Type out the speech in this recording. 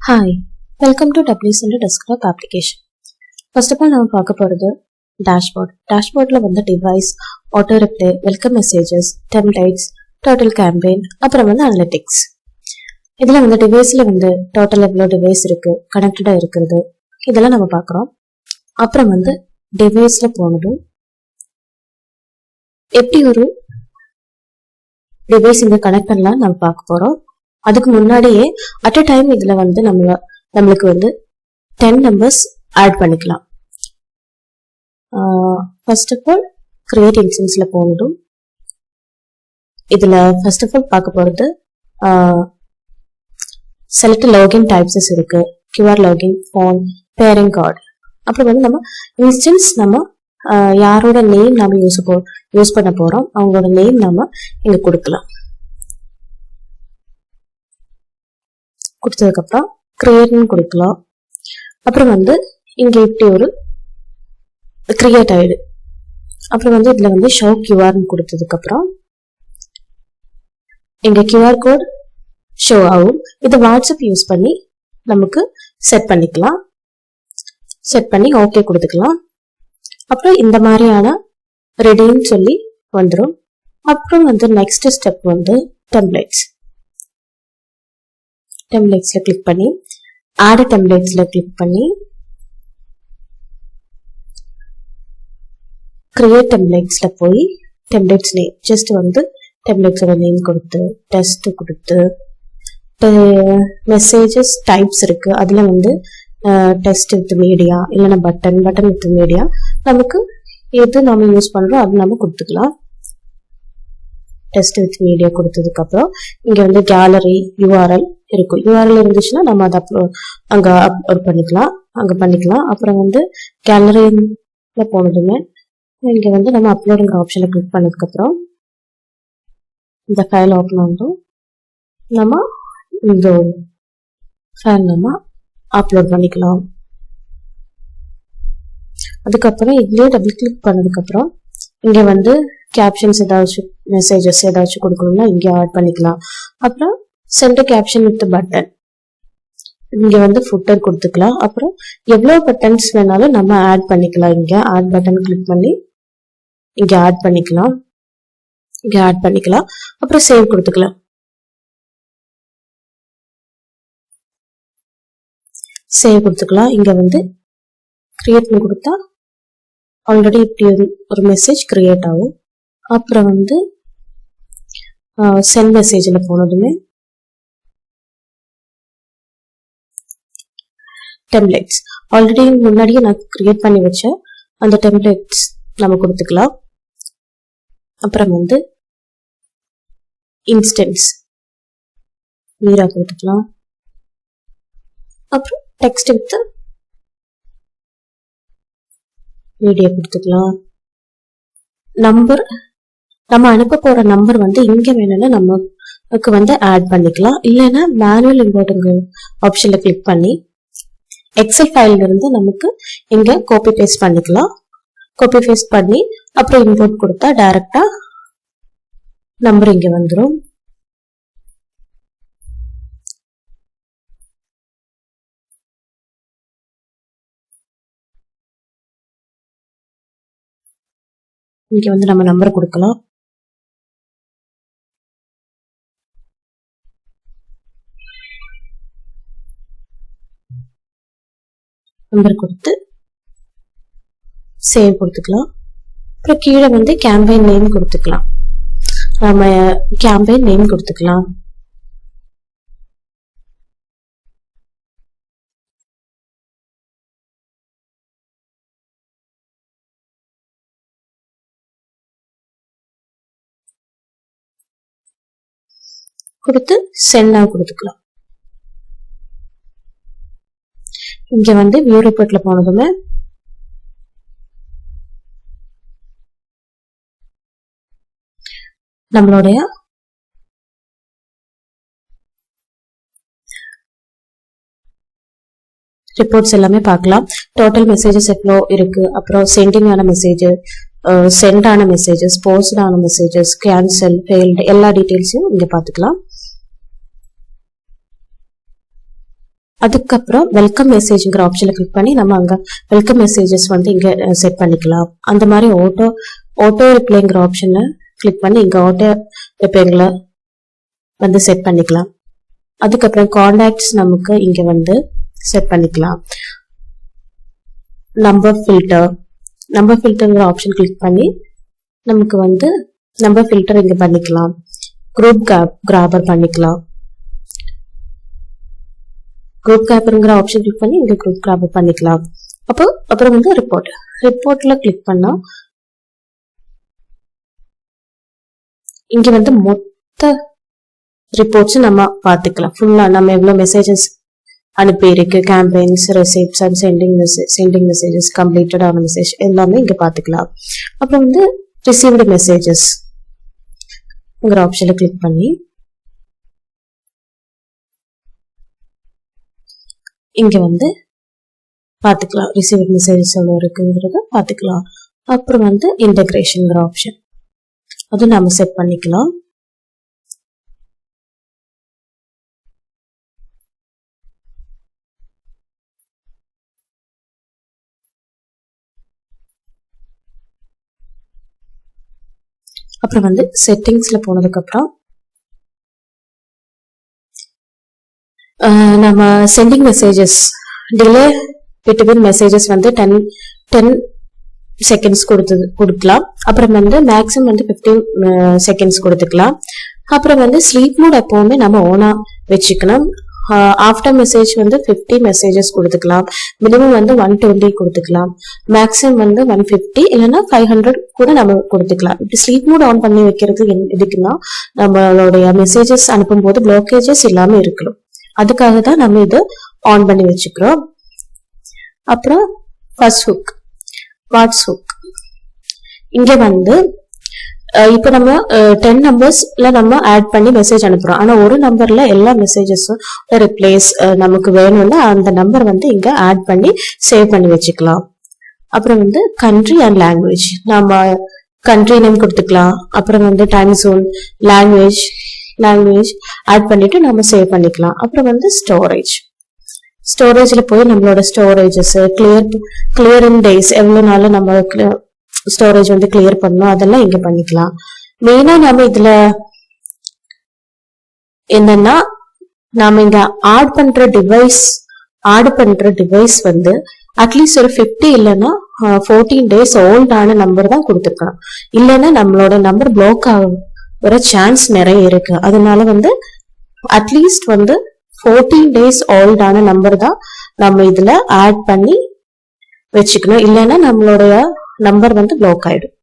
Hi, welcome to WCenter Desktop application. First of all, நம்ம பார்க்க போறது dashboard. Dashboardல வந்து device, auto replay, welcome messages, templates, total campaign, அப்புறம் வந்து analytics. இதுல வந்து deviceல வந்து total எவ்வளவு device இருக்கு, connected-ஆ இருக்கிறது, இதெல்லாம் நம்ம பார்க்கிறோம். அப்புறம் வந்து deviceல போனதும் எப்படி ஒரு device இங்க connect பண்ணலாம் நம்ம பார்க்க போறோம். அதுக்கு முன்னாடியே அட் அ டைம் இதுல வந்து நம்மளுக்கு வந்து 10 நம்பர்ஸ் ஆட் பண்ணிக்கலாம். ஃபர்ஸ்ட் ஆஃப் ஆல் கிரியேட் இன்ஸ்டன்ஸ்ல போனதும் இதுல ஃபர்ஸ்ட் ஆஃப் ஆல் பார்க்க போறது செலக்ட் லாகின் டைப்ஸஸ் இருக்கு. QR login, phone, pairing card. அப்புறம் வந்து நம்ம இன்ஸ்டன்ஸ் நம்ம யாரோட நேம் நம்ம யூஸ் பண்ண போறோம் அவங்களோட நேம் நம்ம இங்க கொடுக்கலாம். கொடுத்ததுக்கு அப்புறம் கிரியேட்னு கொடுக்கலாம். அப்புறம் வந்து இங்க இப்படி ஒரு கிரியேட் ஆயிடு. அப்புறம் வந்து இதுல வந்து ஷோ கியூஆர்னு கொடுத்ததுக்கு அப்புறம் இங்க கியூஆர் கோட் ஷோ ஆகும். இதை வாட்ஸ்அப் யூஸ் பண்ணி நமக்கு செட் பண்ணிக்கலாம். செட் பண்ணி ஓகே கொடுத்துக்கலாம். அப்புறம் இந்த மாதிரியான ரெடின்னு சொல்லி வந்துடும். அப்புறம் வந்து நெக்ஸ்ட் ஸ்டெப் வந்து டெம்ப்ளேட்ஸ்ல கிளிக் பண்ணி ஆட் டெம்ப்ளேட்ஸ்ல கிளிக் பண்ணி கிரியேட் டெம்ப்ளேட்ஸ்ல போய் டெம்ப்ளேட்ஸ் நேம் ஜஸ்ட் வந்து டெம்ப்ளேட்ஸோட நேம் கொடுத்து டெஸ்ட் கொடுத்து மெசேஜஸ் டைப்ஸ் இருக்கு. அதுல வந்து டெஸ்ட் வித் மீடியா இல்லைன்னா பட்டன் வித் மீடியா நமக்கு எது நம்ம யூஸ் பண்றோம் அது நம்ம கொடுத்துக்கலாம். டெஸ்ட் வித் மீடியா கொடுத்ததுக்கு அப்புறம் இங்க வந்து கேலரி யூஆர்எல் இருக்கும். யூஆர்எல் இருந்துச்சுன்னா நம்ம அதை அங்க அப்லோட் பண்ணிக்கலாம். அப்புறம் வந்து கேலரியில போனதுமே இங்க வந்து நம்ம அப்லோடுங்கிற ஆப்ஷனை கிளிக் பண்ணதுக்கு அப்புறம் இந்த ஃபைல் ஓப்பன் ஆகும். நம்ம இந்த ஃபைல் நம்ம அப்லோட் பண்ணிக்கலாம். அதுக்கப்புறம் இதுலயே டபுள் கிளிக் பண்ணதுக்கு அப்புறம் இங்க வந்து கேப்ஷன்ஸ் ஏதாச்சும் மெசேஜஸ் ஏதாச்சும் கொடுக்கணும்னா இங்க ஆட் பண்ணிக்கலாம். அப்புறம் சென்ட் கேப்ஷன் வித் பட்டன் இங்க வந்து ஃபுட்டர் கொடுத்துக்கலாம். அப்புறம் எவ்வளவு பட்டன்ஸ் வேணாலும் நம்ம ஆட் பண்ணிக்கலாம். இங்க ஆட் பட்டன் கிளிக் பண்ணி இங்க ஆட் பண்ணிக்கலாம். அப்புறம் சேவ் கொடுத்துக்கலாம். இங்க வந்து கிரியேட் கொடுத்தா ஆல்ரெடி இப்படி ஒரு மெசேஜ் கிரியேட் ஆகும். அப்புறம் வந்து சென்ட் மெசேஜ்ல போனதுமே டெம்ப்ளேட்ஸ் ஆல்ரெடி முன்னாடியே நான் கிரியேட் பண்ணி வச்ச அந்த டெம்ப்ளேட்ஸ் நம்ம கொடுத்துக்கலாம். அப்புறம் வந்து இன்ஸ்டன்ஸ் மீரா கொடுத்துக்கலாம். அப்புறம் டெக்ஸ்ட் வித் மீடியா கொடுத்துக்கலாம். நம்பர் நம்ம அனுப்ப போற நம்பர் வந்து இங்க வேணும்னா நமக்கு வந்து ஆட் பண்ணிக்கலாம். இல்லைன்னா மேனுவல் இம்போர்ட்டிங் ஆப்ஷன்ல கிளிக் பண்ணி எக்ஸல் ஃபைல்ல இருந்து நமக்கு இங்க காப்பி பேஸ்ட் பண்ணிக்கலாம். காப்பி பேஸ்ட் பண்ணி அப்புறம் இம்போர்ட் கொடுத்தா டைரக்டா நம்பர் இங்க வந்துடும். இங்க வந்து நம்ம நம்பர் கொடுக்கலாம். நம்பர் கொடுத்து சேவ் கொடுத்துக்கலாம். அப்புறம் கீழே வந்து கேம்பெயின் நேம் கொடுத்துக்கலாம். நம்ம கேம்பெயின் நேம் கொடுத்துக்கலாம். கொடுத்து சென்ட் நவ் கொடுத்துக்கலாம். இங்க வந்து வியூ ரிப்போர்ட்ல போனதுமே நம்மளுடைய ரிப்போர்ட்ஸ் எல்லாமே பார்க்கலாம். டோட்டல் மெசேஜஸ் எவ்வளோ இருக்கு, அப்புறம் சென்டிங் ஆன மெசேஜ், சென்ட் ஆன மெசேஜஸ், போஸ்ட் ஆன மெசேஜஸ், கேன்சல், ஃபெயில்டு எல்லா டீடைல்ஸையும் இங்க பார்த்துக்கலாம். அதுக்கப்புறம் வெல்கம் மெசேஜ்ங்கிற ஆப்ஷனை கிளிக் பண்ணி நம்ம அங்க வெல்கம் மெசேஜஸ் வந்து இங்க செட் பண்ணிக்கலாம். அந்த மாதிரி ஆட்டோ ரிப்ளைங்கிற ஆப்ஷனை கிளிக் பண்ணி இங்க ஆட்டோ ரிப்ளைங்களை வந்து செட் பண்ணிக்கலாம். அதுக்கப்புறம் கான்டாக்ட்ஸ் நமக்கு இங்க வந்து செட் பண்ணிக்கலாம். நம்பர் ஃபில்டர்ங்கிற ஆப்ஷன் கிளிக் பண்ணி நமக்கு வந்து நம்பர் ஃபில்டர் இங்க பண்ணிக்கலாம். குரூப் கிராபர் பண்ணிக்கலாம். குரூப் கிராபர்ங்கிற ஆப்ஷன் கிளிக் பண்ணி இங்க குரூப் கிராபர் பண்ணிக்கலாம். அப்புறம் வந்து ரிப்போர்ட்ல கிளிக் பண்ணா இங்க வந்து மொத்த ரிப்போர்ட்ஸ் நம்ம பாத்துக்கலாம். ஃபுல்லா நம்ம எவ்வளவு மெசேஜஸ் அனுப்பி இருக்கு, campaigns, receipts and sending messages, completed ஆன மெசேஜ் எல்லாமே இங்க பாத்துக்கலாம். அப்புறம் வந்து ரிசீவ்டு மெசேஜஸ் ஆப்ஷனை கிளிக் பண்ணி இங்க வந்து பாத்துக்கலாம். ரிசீவ்டு மெசேஜஸ் எவ்வளவு இருக்குங்கிறத பாத்துக்கலாம். அப்புறம் வந்து இன்டகிரேஷன்ங்கிற ஆப்ஷன் அது நம்ம செட் பண்ணிக்கலாம். அப்புறம் வந்து செட்டிங்ஸ்ல போனதுக்கு அப்புறம் நம்ம sending messages delay between messages வந்து 10 செகண்ட்ஸ் கொடுக்கலாம். அப்புறம் வந்து மேக்ஸிமம் வந்து 15 செகண்ட்ஸ் கொடுத்துக்கலாம். அப்புறம் வந்து ஸ்லீப் மோட் எப்பவுமே நம்ம ஓனா வச்சுக்கணும். ஆஃப்டர் மெசேஜ் வந்து 50 மெசேஜஸ் கொடுத்துக்கலாம். மினிமம் வந்து 120 கொடுத்துக்கலாம். மேக்ஸிமம் வந்து 150 இல்லைன்னா 500 கூட நம்ம கொடுத்துக்கலாம். இப்படி ஸ்லீப் மோட் ஆன் பண்ணி வைக்கிறது எதுக்குன்னா நம்மளுடைய மெசேஜஸ் அனுப்பும் போது பிளாக்கேஜஸ் இல்லாம இருக்கணும். அதுக்காக தான் நம்ம இது ஆன் பண்ணி வச்சுக்கிறோம். அப்புறம் ஃபர்ஸ்ட் ஹுக், வாட்ஸ் ஹுக். இங்க வந்து இப்ப நம்ம 10 நம்பர்ஸ்ல நம்ம ஆட் பண்ணி மெசேஜ் அனுப்புறோம். ஆனா ஒரு நம்பர்ல எல்லா மெசேஜஸும் ரிப்ளேஸ் நமக்கு வேணும்னா அந்த நம்பர் வந்து இங்க ஆட் பண்ணி சேவ் பண்ணி வச்சுக்கலாம். அப்புறம் வந்து கண்ட்ரி அண்ட் லாங்குவேஜ், நம்ம கண்ட்ரி நேம் கொடுத்துக்கலாம். அப்புறம் வந்து டைம் ஜோன், லாங்குவேஜ் ஆட் பண்ணிட்டு நம்ம சேவ் பண்ணிக்கலாம். அப்புறம் வந்து ஸ்டோரேஜ்ல போய் நம்மளோட ஸ்டோரேஜஸ் கிளியர் இன் டேஸ், எவ்வளவு நாள் நம்ம ஸ்டோரேஜ் வந்து கிளியர் பண்ணணும் அதெல்லாம் இங்க பண்ணிக்கலாம். மெயினா நம்ம இதுல என்னன்னா நாம இங்க ஆட் பண்ற டிவைஸ் வந்து அட்லீஸ்ட் ஒரு 50 இல்லைன்னா 14 டேஸ் ஓல்டான நம்பர் தான் கொடுத்துருக்கணும். இல்லைன்னா நம்மளோட நம்பர் பிளாக் ஆகிற சான்ஸ் நிறைய இருக்கு. அதனால வந்து அட்லீஸ்ட் வந்து 14 டேஸ் ஓல்டான நம்பர் தான் நம்ம இதுல ஆட் பண்ணி வச்சுக்கணும். இல்லைன்னா நம்மளுடைய நம்பர் வந்து பிளாக் ஆயிடும்.